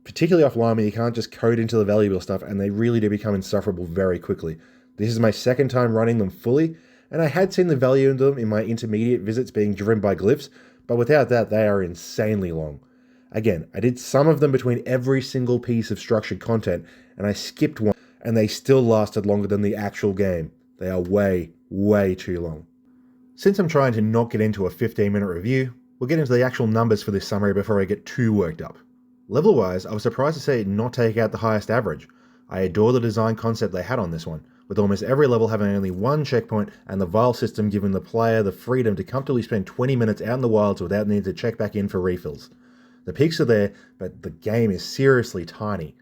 A: Particularly offline where you can't just code into the valuable stuff, and they really do become insufferable very quickly. This is my second time running them fully, and I had seen the value in them in my intermediate visits being driven by glyphs, but without that they are insanely long. Again, I did some of them between every single piece of structured content, and I skipped one, and they still lasted longer than the actual game. They are way, way too long. Since I'm trying to not get into a 15-minute review, we'll get into the actual numbers for this summary before I get too worked up. Level-wise, I was surprised to see it not take out the highest average. I adore the design concept they had on this one, with almost every level having only one checkpoint and the vial system giving the player the freedom to comfortably spend 20 minutes out in the wilds without needing to check back in for refills. The peaks are there, but the game is seriously tiny.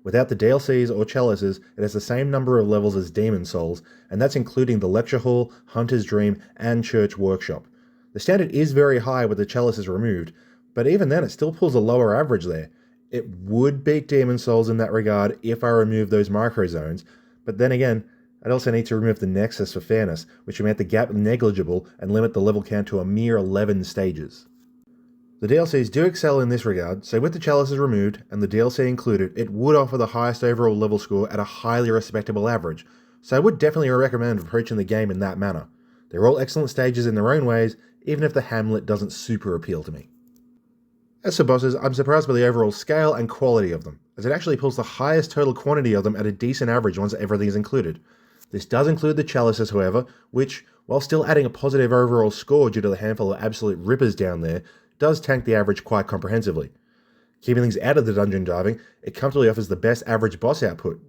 A: Without the DLCs or chalices, it has the same number of levels as Demon Souls, and that's including the Lecture Hall, Hunter's Dream, and Church Workshop. The standard is very high with the chalices removed, but even then it still pulls a lower average there. It would beat Demon Souls in that regard if I removed those microzones, but then again, I'd also need to remove the Nexus for fairness, which would make the gap negligible and limit the level count to a mere 11 stages. The DLCs do excel in this regard, so with the chalices removed and the DLC included, it would offer the highest overall level score at a highly respectable average, so I would definitely recommend approaching the game in that manner. They're all excellent stages in their own ways, even if the Hamlet doesn't super appeal to me. As for bosses, I'm surprised by the overall scale and quality of them, as it actually pulls the highest total quantity of them at a decent average once everything is included. This does include the chalices, however, which, while still adding a positive overall score due to the handful of absolute rippers down there, does tank the average quite comprehensively. Keeping things out of the dungeon diving, it comfortably offers the best average boss output,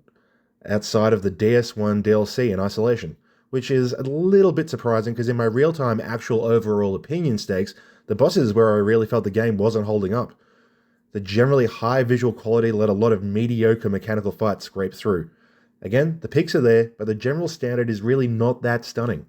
A: outside of the DS1 DLC in isolation, which is a little bit surprising because in my real-time actual overall opinion stakes, the bosses is where I really felt the game wasn't holding up. The generally high visual quality let a lot of mediocre mechanical fights scrape through. Again, the peaks are there, but the general standard is really not that stunning.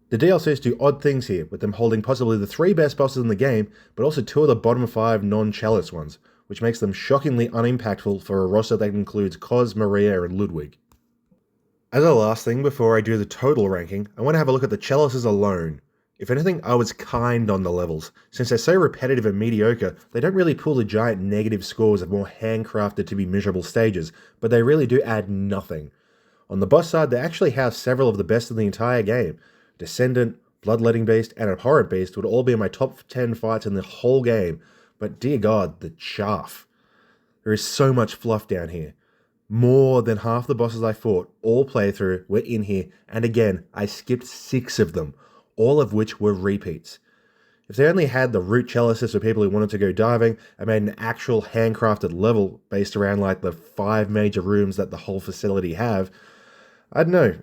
A: The DLCs do odd things here, with them holding possibly the 3 best bosses in the game, but also 2 of the bottom 5 non-chalice ones, which makes them shockingly unimpactful for a roster that includes Cos, Maria, and Ludwig. As a last thing before I do the total ranking, I want to have a look at the chalices alone. If anything, I was kind on the levels. Since they're so repetitive and mediocre, they don't really pull the giant negative scores of more handcrafted to be miserable stages, but they really do add nothing. On the boss side, they actually have several of the best in the entire game. Descendant, Bloodletting Beast, and Abhorrent Beast would all be in my top 10 fights in the whole game, but dear god, the chaff. There is so much fluff down here. More than half the bosses I fought, all playthrough, were in here, and again, I skipped 6 of them, all of which were repeats. If they only had the root chalices for people who wanted to go diving, and made an actual handcrafted level based around like the 5 major rooms that the whole facility have, I don't know,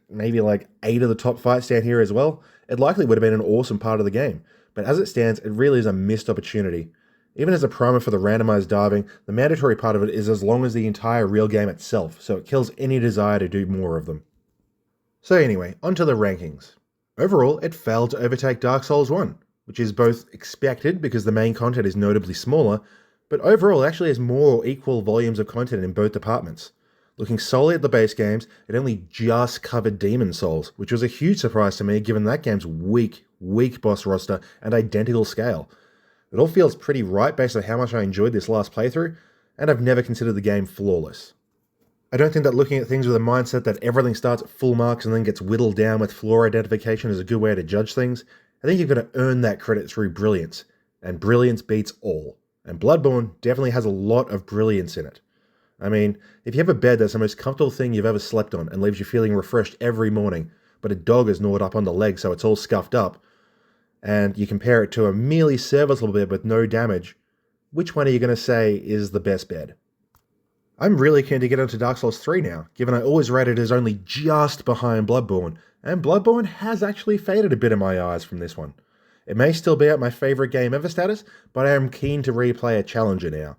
A: maybe like 8 of the top fights down here as well, it likely would have been an awesome part of the game. But as it stands, it really is a missed opportunity. Even as a primer for the randomized diving, the mandatory part of it is as long as the entire real game itself, so it kills any desire to do more of them. So anyway, onto the rankings. Overall, it failed to overtake Dark Souls 1, which is both expected because the main content is notably smaller, but overall it actually has more or equal volumes of content in both departments. Looking solely at the base games, it only just covered Demon Souls, which was a huge surprise to me given that game's weak boss roster and identical scale. It all feels pretty right based on how much I enjoyed this last playthrough, and I've never considered the game flawless. I don't think that looking at things with a mindset that everything starts at full marks and then gets whittled down with flaw identification is a good way to judge things. I think you've got to earn that credit through brilliance, and brilliance beats all. And Bloodborne definitely has a lot of brilliance in it. I mean, if you have a bed that's the most comfortable thing you've ever slept on and leaves you feeling refreshed every morning, but a dog is gnawed up on the leg so it's all scuffed up, and you compare it to a merely serviceable bed with no damage, which one are you going to say is the best bed? I'm really keen to get into Dark Souls 3 now, given I always rated it as only just behind Bloodborne, and Bloodborne has actually faded a bit in my eyes from this one. It may still be at my favourite game ever status, but I am keen to replay a challenger now.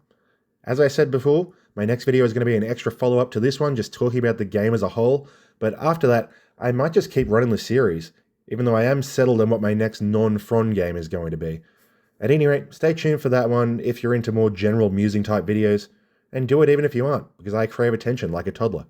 A: As I said before, my next video is going to be an extra follow-up to this one, just talking about the game as a whole, but after that, I might just keep running the series, even though I am settled on what my next non-Fron game is going to be. At any rate, stay tuned for that one if you're into more general musing type videos, and do it even if you aren't, because I crave attention like a toddler.